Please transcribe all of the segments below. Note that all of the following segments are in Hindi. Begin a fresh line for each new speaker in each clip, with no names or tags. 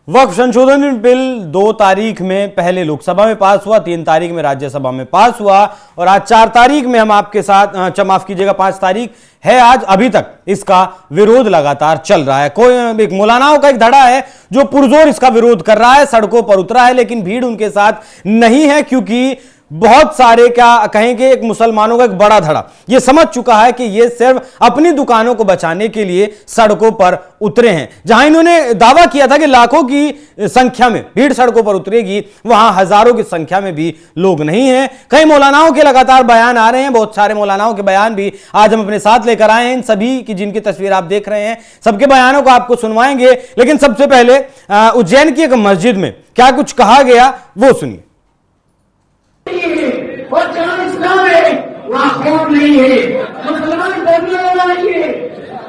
वक्फ संशोधन बिल 2 तारीख में पहले लोकसभा में पास हुआ, 3 तारीख में राज्यसभा में पास हुआ और आज 4 तारीख में हम आपके साथ माफ कीजिएगा 5 तारीख है आज। अभी तक इसका विरोध लगातार चल रहा है। कोई एक मौलानाओं का एक धड़ा है जो पुरजोर इसका विरोध कर रहा है, सड़कों पर उतरा है, लेकिन भीड़ उनके साथ नहीं है क्योंकि बहुत सारे क्या कहेंगे एक मुसलमानों का एक बड़ा धड़ा ये समझ चुका है कि ये सिर्फ अपनी दुकानों को बचाने के लिए सड़कों पर उतरे हैं। जहां इन्होंने दावा किया था कि लाखों की संख्या में भीड़ सड़कों पर उतरेगी, वहां हजारों की संख्या में भी लोग नहीं हैं। कई मौलानाओं के लगातार बयान आ रहे हैं, बहुत सारे मौलानाओं के बयान भी आज हम अपने साथ लेकर आए हैं। इन सभी की जिनकी तस्वीर आप देख रहे हैं, सबके बयानों को आपको सुनवाएंगे, लेकिन सबसे पहले उज्जैन की एक मस्जिद में क्या कुछ कहा गया वो सुनिए।
और जहां इस्लाम है वहां खौफ नहीं है। मुसलमान डरने वाला नहीं है।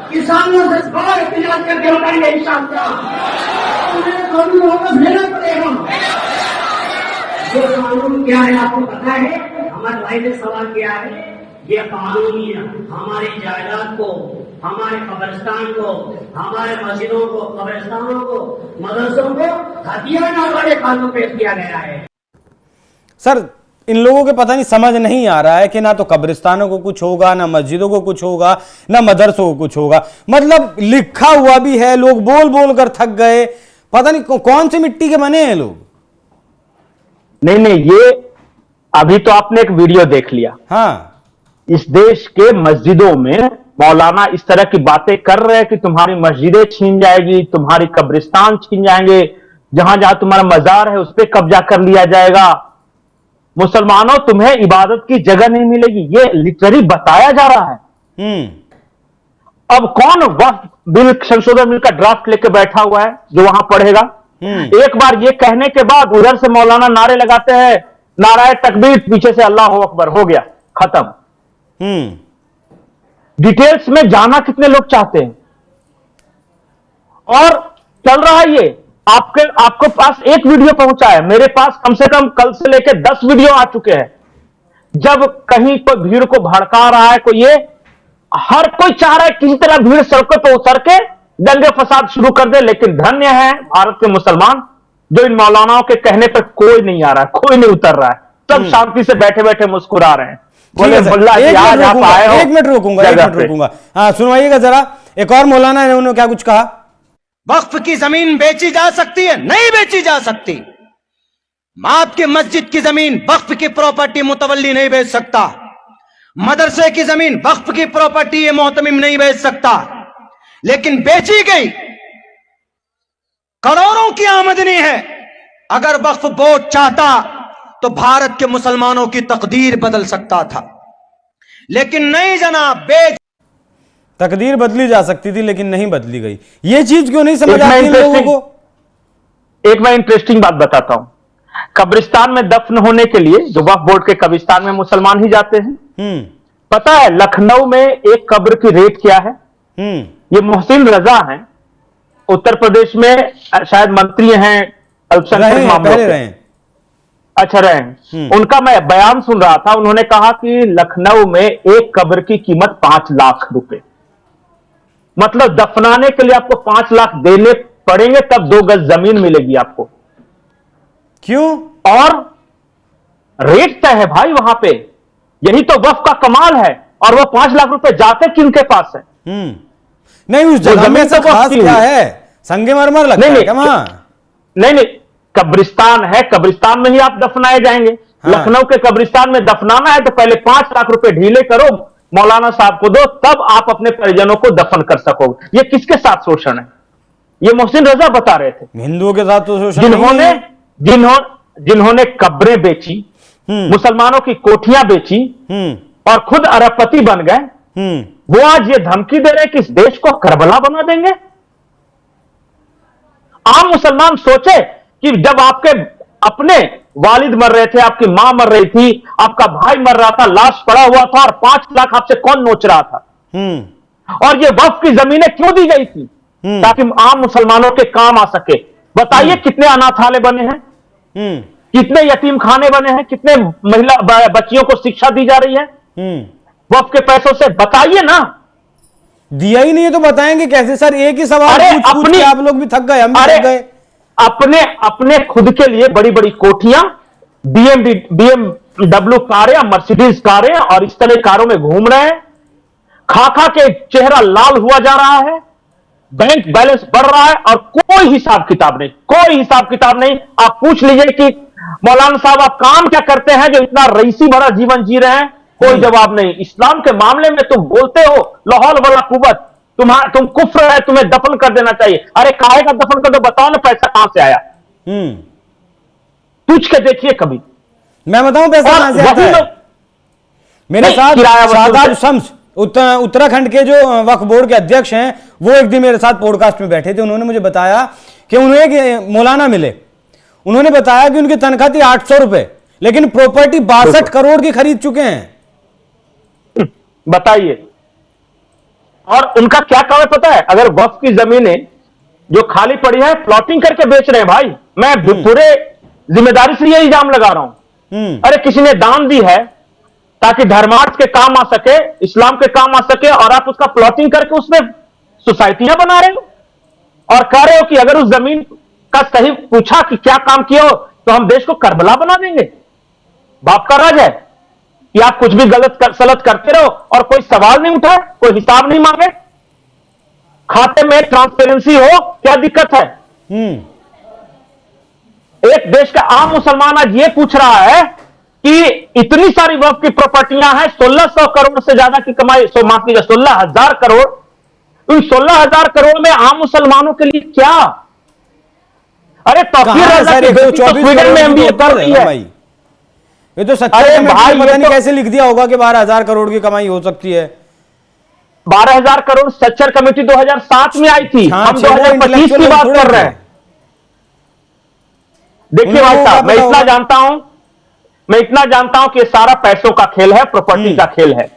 किसानों से बाहर इख्तियार करके लड़ाएंगे इंशाअल्लाह। कानून होगा देना पड़ेगा। ये कानून क्या है आपको पता है? हमारे भाई ने सवाल किया है। ये कानून हमारी जायदाद को, हमारे कब्रिस्तान को, हमारे मस्जिदों को, कब्रिस्तानों को, मदरसों को हथियाने वाले कानून पेश किया गया है।
सर इन लोगों के पता नहीं समझ नहीं आ रहा है कि ना तो कब्रिस्तानों को कुछ होगा, ना मस्जिदों को कुछ होगा, ना मदरसों को कुछ होगा। मतलब लिखा हुआ भी है, लोग बोल बोल कर थक गए, पता नहीं कौन सी मिट्टी के बने हैं लोग।
नहीं, ये अभी तो आपने एक वीडियो देख लिया।
हाँ,
इस देश के मस्जिदों में मौलाना इस तरह की बातें कर रहे हैं कि तुम्हारी मस्जिदें छीन जाएगी, तुम्हारी कब्रिस्तान छीन जाएंगे, जहां जहां तुम्हारा मजार है उस पर कब्जा कर लिया जाएगा, मुसलमानों तुम्हें इबादत की जगह नहीं मिलेगी। ये लिटरली बताया जा रहा है। अब कौन वक्फ बिल संशोधन बिल का ड्राफ्ट लेके बैठा हुआ है जो वहां पढ़ेगा? एक बार ये कहने के बाद उधर से मौलाना नारे लगाते हैं, नाराए तकबीर, पीछे से अल्लाह अकबर, हो गया खत्म। डिटेल्स में जाना कितने लोग चाहते हैं और चल रहा है ये। आपको पास एक वीडियो पहुंचा है, मेरे पास कम से कम कल से लेकर 10 वीडियो आ चुके हैं। जब कहीं कोई भीड़ को भड़का रहा है, कोई ये हर कोई चाह रहा है किसी तरह भीड़ सड़कों पर उतर के दंगे फसाद शुरू कर दे, लेकिन धन्य है भारत के मुसलमान जो इन मौलानाओं के कहने पर कोई नहीं आ रहा है, कोई नहीं उतर रहा है, सब शांति से बैठे बैठे मुस्कुरा रहे हैं। बोले मुल्ला आज आप आए हो।
1 मिनट रोकूंगा। हाँ सुनवाइएगा जरा। एक और मौलाना है, उन्होंने क्या कुछ कहा।
वक्फ की जमीन बेची जा सकती है? नहीं बेची जा सकती। आपकी मस्जिद की जमीन वक्फ की प्रॉपर्टी मुतवल्ली नहीं बेच सकता। मदरसे की जमीन वक्फ की प्रॉपर्टी ये मोहतमिम नहीं बेच सकता, लेकिन बेची गई करोड़ों की आमदनी है। अगर वक्फ बोर्ड चाहता तो भारत के मुसलमानों की तकदीर बदल सकता था, लेकिन नहीं जनाब,
तकदीर बदली जा सकती थी लेकिन नहीं बदली गई। ये चीज क्यों नहीं समझ आती लोगों को?
एक मैं इंटरेस्टिंग बात बताता हूं। कब्रिस्तान में दफन होने के लिए जो वक्फ बोर्ड के कब्रिस्तान में मुसलमान ही जाते हैं। पता है लखनऊ में एक कब्र की रेट क्या है? ये मोहसिन रजा हैं, उत्तर प्रदेश में शायद मंत्री हैं अल्पसंख्यक मामलों के। अच्छा रहे। उनका मैं बयान सुन रहा था, उन्होंने कहा कि लखनऊ में एक कब्र की कीमत 5 लाख रुपए, मतलब दफनाने के लिए आपको 5 लाख देने पड़ेंगे तब 2 गज जमीन मिलेगी आपको।
क्यों? और
रेट तय है भाई वहां पे। यही तो वक्फ का कमाल है। और वो 5 लाख रुपए जाते किनके पास है?
नहीं उस जगह में सब खास क्या है? संगमरमर लगता है क्या वहां?
नहीं, कब्रिस्तान है, कब्रिस्तान में ही आप दफनाए जाएंगे। हाँ। लखनऊ के कब्रिस्तान में दफनाना है तो पहले 5 लाख रुपए ढीले करो, मौलाना साहब को दो, तब आप अपने परिजनों को दफन कर सकोगे। ये किसके साथ शोषण है? ये मोहसिन रजा बता रहे थे।
हिंदुओं के साथ तो शोषण
जिन्होंने कब्रें बेची, मुसलमानों की कोठियां बेची और खुद अरबपति बन गए, वो आज ये धमकी दे रहे हैं कि इस देश को करबला बना देंगे। आम मुसलमान सोचे कि जब आपके अपने वालिद मर रहे थे, आपकी मां मर रही थी, आपका भाई मर रहा था, लाश पड़ा हुआ था और 5 लाख आपसे कौन नोच रहा था? और ये वक्फ की जमीनें क्यों दी गई थी? ताकि आम मुसलमानों के काम आ सके। बताइए कितने अनाथालय बने हैं, कितने यतीम खाने बने हैं, कितने महिला बच्चियों को शिक्षा दी जा रही है वक्फ के पैसों से? बताइए ना।
दिया ही नहीं है तो बताएंगे कैसे सर? एक ही सवाल पूछ के आप लोग भी थक गए, हम भी थक गए।
अपने अपने खुद के लिए बड़ी बड़ी कोठियां, बीएमडब्ल्यू कारें या मर्सिडीज कारें और इस तरह कारों में घूम रहे हैं। खा खा के चेहरा लाल हुआ जा रहा है, बैंक बैलेंस बढ़ रहा है और कोई हिसाब किताब नहीं, कोई हिसाब किताब नहीं। आप पूछ लीजिए कि मौलाना साहब आप काम क्या करते हैं जो इतना रईसी भरा जीवन जी रहे हैं, कोई जवाब नहीं। इस्लाम के मामले में तुम बोलते हो लाहौल वाला कुव्वत, तुम कुफ्र है, तुम्हें दफन कर देना चाहिए। अरे काहे का दफन कर दो, बताओ ना पैसा कहां से आया, पूछ के देखिए कभी।
मैं बताऊं पैसा कहां से आता है? मेरे साथ शादाब शम्स उत्तराखंड के जो वक्फ बोर्ड के अध्यक्ष हैं, वो एक दिन मेरे साथ पॉडकास्ट में बैठे थे। उन्होंने मुझे बताया कि उन्हें एक मौलाना मिले, उन्होंने बताया कि उनकी तनख्वाह थी 800 रुपए, लेकिन प्रॉपर्टी 62 करोड़ की खरीद चुके हैं।
बताइए। और उनका क्या काम है पता है? अगर वक्फ की जमीनें जो खाली पड़ी है प्लॉटिंग करके बेच रहे हैं भाई। मैं पूरे जिम्मेदारी से यह इल्जाम लगा रहा हूं। अरे किसी ने दान दी है ताकि धर्मार्थ के काम आ सके, इस्लाम के काम आ सके, और आप उसका प्लॉटिंग करके उसमें सोसाइटियां बना रहे हो और कह रहे हो कि अगर उस जमीन का सही पूछा कि क्या काम किया हो तो हम देश को करबला बना देंगे। बाप का राज है कि आप कुछ भी गलत सलत करते रहो और कोई सवाल नहीं उठाए, कोई हिसाब नहीं मांगे, खाते में ट्रांसपेरेंसी हो, क्या दिक्कत है? एक देश का आम मुसलमान आज ये पूछ रहा है कि इतनी सारी वक्फ की प्रॉपर्टियां हैं, 1600 करोड़ से ज्यादा की कमाई, माफ कीजिए 16,000 करोड़, उन 16,000 करोड़ में आम मुसलमानों के लिए क्या? अरे स्वीडन में एमबीए कर रही है भाई।
ये तो सच्चाई में पता नहीं कैसे लिख दिया होगा कि 12,000 करोड़ की कमाई हो सकती है।
12,000 करोड़ सच्चर कमेटी 2007 में आई थी, हम 2025 की बात कर रहे हैं। देखिए भाई साहब, मैं इतना जानता हूं कि सारा पैसों का खेल है, प्रॉपर्टी का खेल है।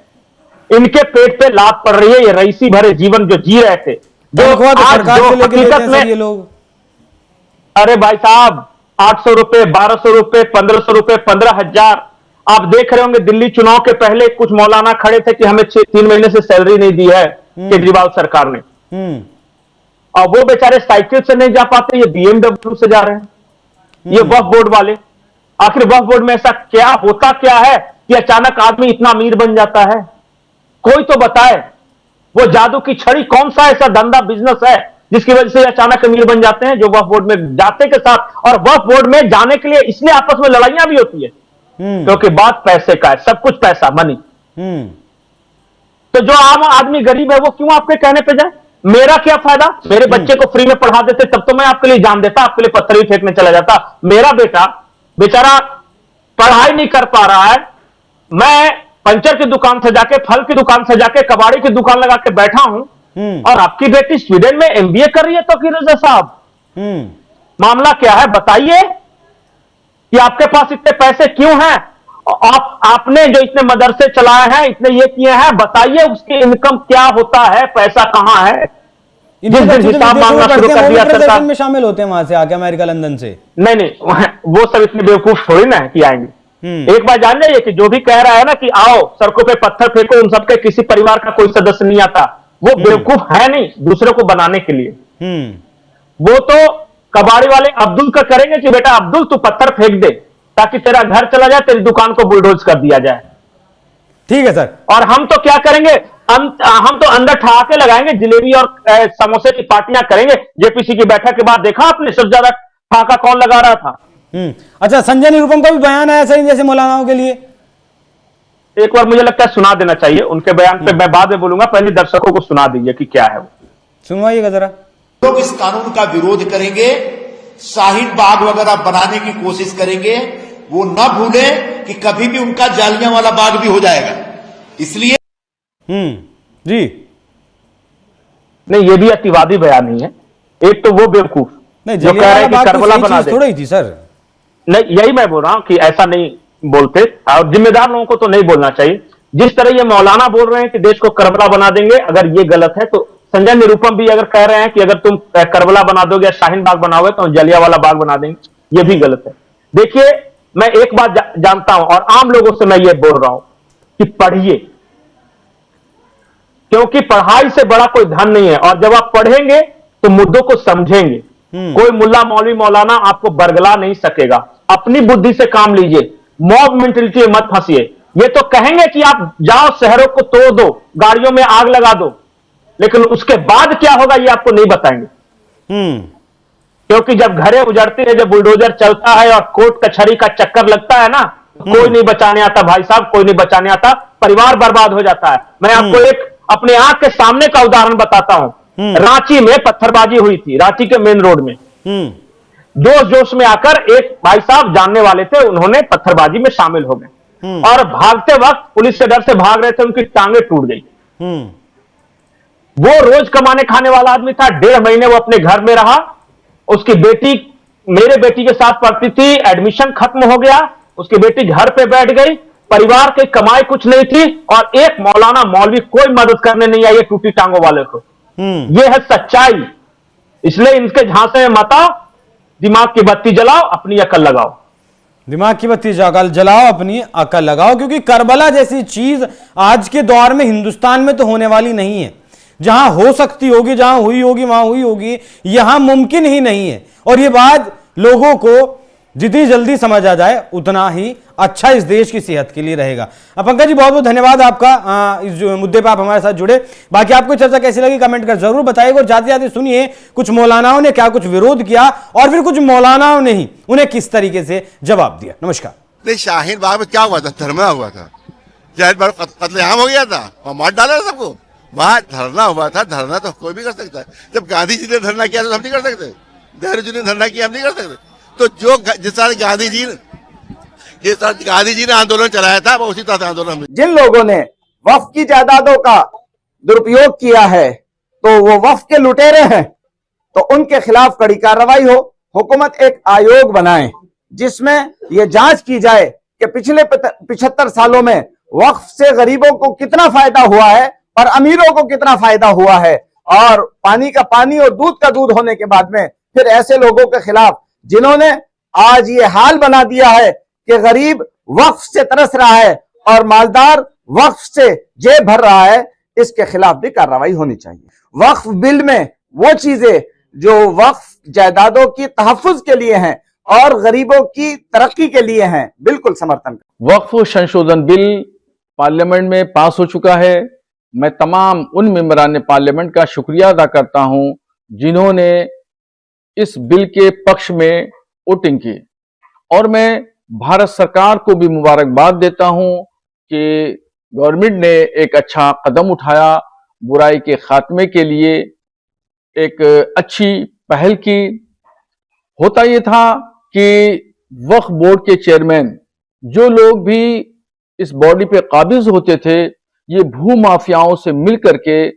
इनके पेट पे लात पड़ रही है, ये रईसी भरे जीवन जो जी रहे थे, जो हकीकत में ये लोग। अरे भाई साहब 800 रुपए, 1200 रुपए, 1500 रुपए, 15,000। आप देख रहे होंगे दिल्ली चुनाव के पहले कुछ मौलाना खड़े थे कि हमें 3 महीने से सैलरी नहीं दी है केजरीवाल सरकार ने, और वो बेचारे साइकिल से नहीं जा पाते, ये बीएमडब्ल्यू से जा रहे हैं। ये वक्फ बोर्ड वाले, आखिर वक्फ बोर्ड में ऐसा क्या होता क्या है कि अचानक आदमी इतना अमीर बन जाता है? कोई तो बताए, वो जादू की छड़ी कौन सा ऐसा धंधा बिजनेस है जिसकी वजह से अचानक अमीर बन जाते हैं जो वक्फ बोर्ड में जाते के साथ। और वक्फ बोर्ड में जाने के लिए इसलिए आपस में लड़ाइयां भी होती है क्योंकि बात पैसे का है, सब कुछ पैसा, मनी। तो जो आम आदमी गरीब है वो क्यों आपके कहने पे जाए? मेरा क्या फायदा? मेरे बच्चे को फ्री में पढ़ा देते तब तो मैं आपके लिए जान देता, आपके लिए पत्थर ही फेंकने चला जाता। मेरा बेटा बेचारा पढ़ाई नहीं कर पा रहा है, मैं पंचर की दुकान से जाके, फल की दुकान से जाके, कबाड़ी की दुकान लगा के बैठा हूं, और आपकी बेटी स्वीडन में एमबीए कर रही है। तो फिर रजा साहब मामला क्या है बताइए कि आपके पास इतने पैसे क्यों हैं? आपने जो इतने मदरसे चलाए हैं, इतने ये किए हैं, बताइए उसकी इनकम क्या होता है, पैसा कहां है? जिस दिन हिसाब मांगना शुरू कर दिया सरकार
में शामिल होते हैं वहां से आके, अमेरिका लंदन से।
नहीं, वो सब इतने बेवकूफ थोड़ी ना है कि आएंगे। एक बात जान जाइए कि जो भी कह रहा है ना कि आओ सड़कों पे पत्थर फेंको, उन सबके किसी परिवार का कोई सदस्य नहीं आता, वो बेवकूफ है नहीं दूसरे को बनाने के लिए। वो तो कबाड़ी वाले अब्दुल का करेंगे कि बेटा अब्दुल तू पत्थर फेंक दे ताकि तेरा घर चला जाए, तेरी दुकान को बुलडोज कर दिया जाए। ठीक है सर। और हम तो क्या करेंगे, हम तो अंदर ठहाके लगाएंगे, जलेबी और समोसे की पार्टियां करेंगे। जेपीसी की बैठक के बाद देखा आपने सबसे ज्यादा ठहाका कौन लगा रहा था?
अच्छा, संजय निरुपम का भी बयान आया सही जैसे मौलानाओं के लिए।
एक बार मुझे लगता है सुना देना चाहिए उनके बयान पे, मैं बाद में बोलूंगा, पहले दर्शकों को सुना दीजिए कि क्या है वो।
सुनवाइएगा जरा।
लोग इस कानून का विरोध करेंगे, शाहीन बाग वगैरह बनाने की कोशिश करेंगे, वो न भूलें कि कभी भी उनका जालियांवाला बाग भी हो जाएगा। इसलिए
जी
नहीं, ये भी अतिवादी बयान नहीं है। एक तो वो बेवकूफ
जो कह रहे हैं कि करबला बना दे, थोड़ी थी सर।
नहीं, यही मैं बोल रहा हूं कि ऐसा नहीं बोलते, और जिम्मेदार लोगों को तो नहीं बोलना चाहिए। जिस तरह ये मौलाना बोल रहे हैं कि देश को करबला बना देंगे, अगर ये गलत है तो संजय निरुपम भी अगर कह रहे हैं कि अगर तुम करबला बना दोगे या शाहीन बाग बनाओगे तो जलियांवाला बाग बना देंगे, ये भी गलत है। देखिए, मैं एक बात जानता हूं और आम लोगों से मैं ये बोल रहा हूं कि पढ़िए, क्योंकि पढ़ाई से बड़ा कोई धन नहीं है। और जब आप पढ़ेंगे तो मुद्दों को समझेंगे, कोई मुल्ला मौलवी मौलाना आपको बरगला नहीं सकेगा। अपनी बुद्धि से काम लीजिए, मॉब मेंटेलिटी में मत फंसिए। ये तो कहेंगे कि आप जाओ शहरों को तोड़ दो, गाड़ियों में आग लगा दो, लेकिन उसके बाद क्या होगा ये आपको नहीं बताएंगे। क्योंकि जब घरें उजड़ती है, जब बुलडोजर चलता है और कोर्ट कचहरी का चक्कर लगता है ना, कोई नहीं बचाने आता भाई साहब, कोई नहीं बचाने आता, परिवार बर्बाद हो जाता है। मैं आपको एक अपने आंख के सामने का उदाहरण बताता हूं। रांची में पत्थरबाजी हुई थी, रांची के मेन रोड में। जोश जोश में आकर एक भाई साहब जानने वाले थे, उन्होंने पत्थरबाजी में शामिल हो गए और भागते वक्त पुलिस के डर से भाग रहे थे, उनकी टांगे टूट गई। वो रोज कमाने खाने वाला आदमी था, 1.5 महीने वो अपने घर में रहा। उसकी बेटी मेरे बेटी के साथ पढ़ती थी, एडमिशन खत्म हो गया, उसकी बेटी घर पे बैठ गई, परिवार की कमाई कुछ नहीं थी और एक मौलाना मौलवी कोई मदद करने नहीं आई टूटी टांगों वाले को। यह है सच्चाई। इसलिए इनके झांसे में मत आओ, दिमाग की बत्ती जलाओ, अपनी अकल लगाओ।
दिमाग की बत्ती जलाओ, अपनी अकल लगाओ, क्योंकि करबला जैसी चीज आज के दौर में हिंदुस्तान में तो होने वाली नहीं है। जहां हो सकती होगी, जहां हुई होगी वहां हुई होगी, यहां मुमकिन ही नहीं है। और ये बात लोगों को जितनी जल्दी समझ आ जाए उतना ही अच्छा इस देश की सेहत के लिए रहेगा। पंकज जी, बहुत बहुत धन्यवाद आपका इस जो मुद्दे पर आप हमारे साथ जुड़े। बाकी आपको चर्चा कैसी लगी कमेंट कर जरूर बताइएगा। और जाते जाते सुनिए कुछ मौलानाओं ने क्या कुछ विरोध किया और फिर कुछ मौलानाओं ने ही उन्हें किस तरीके से जवाब दिया। नमस्कार।
नहीं, शाहीन बाग में क्या हुआ था? धरना हुआ था, जहर बार कत्लेआम हो गया था और मार डाला सबको। वहां धरना हुआ था, धरना तो कोई भी कर सकता है। जब गांधी जी ने धरना किया तो हम नहीं कर सकते, नेहरू जी ने धरना किया हम नहीं कर सकते। तो जो जिस तरह गांधी जी ने आंदोलन चलाया था वो उसी तरह से आंदोलन।
जिन लोगों ने वक्फ की जायदादों का दुरुपयोग किया है तो वो वक्फ के लुटेरे हैं, तो उनके खिलाफ कड़ी कार्रवाई हो। हुकूमत एक आयोग बनाए जिसमें यह जांच की जाए कि पिछले 75 सालों में वक्फ से गरीबों को कितना फायदा हुआ है और अमीरों को कितना फायदा हुआ है। और पानी का पानी और दूध का दूध होने के बाद में फिर ऐसे लोगों के खिलाफ जिन्होंने आज ये हाल बना दिया है कि गरीब वक्फ से तरस रहा है और मालदार वक्फ से जेब भर रहा है, इसके खिलाफ भी कार्रवाई होनी चाहिए। वक्फ बिल में वो चीजें जो वक्फ जायदादों की तहफ्फुज के लिए हैं और गरीबों की तरक्की के लिए हैं, बिल्कुल समर्थन।
वक्फ संशोधन बिल पार्लियामेंट में पास हो चुका है। मैं तमाम उन मेंबरान पार्लियामेंट का शुक्रिया अदा करता हूं जिन्होंने इस बिल के पक्ष में वोटिंग की, और मैं भारत सरकार को भी मुबारकबाद देता हूं कि गवर्नमेंट ने एक अच्छा कदम उठाया, बुराई के खात्मे के लिए एक अच्छी पहल की। होता यह था कि वक्फ बोर्ड के चेयरमैन जो लोग भी इस बॉडी पे काबिज होते थे, ये भू माफियाओं से मिल करके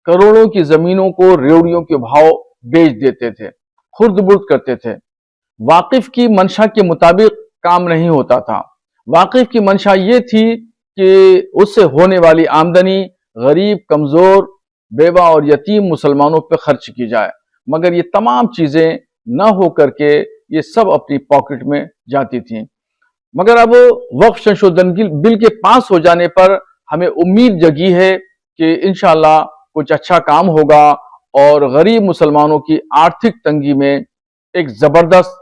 करोड़ों की जमीनों को रेवड़ियों के भाव बेच देते थे, खुर्द-बुर्द करते थे। वाकिफ की मंशा के मुताबिक काम नहीं होता था। वाकिफ की मंशा ये थी कि उससे होने वाली आमदनी गरीब, कमजोर, बेवा और यतीम मुसलमानों पर खर्च की जाए, मगर ये तमाम चीजें न हो करके ये सब अपनी पॉकेट में जाती थी। मगर अब वक्फ संशोधन बिल के पास हो जाने पर हमें उम्मीद जगी है कि इंशाअल्लाह कुछ अच्छा काम होगा और गरीब मुसलमानों की आर्थिक तंगी में एक जबरदस्त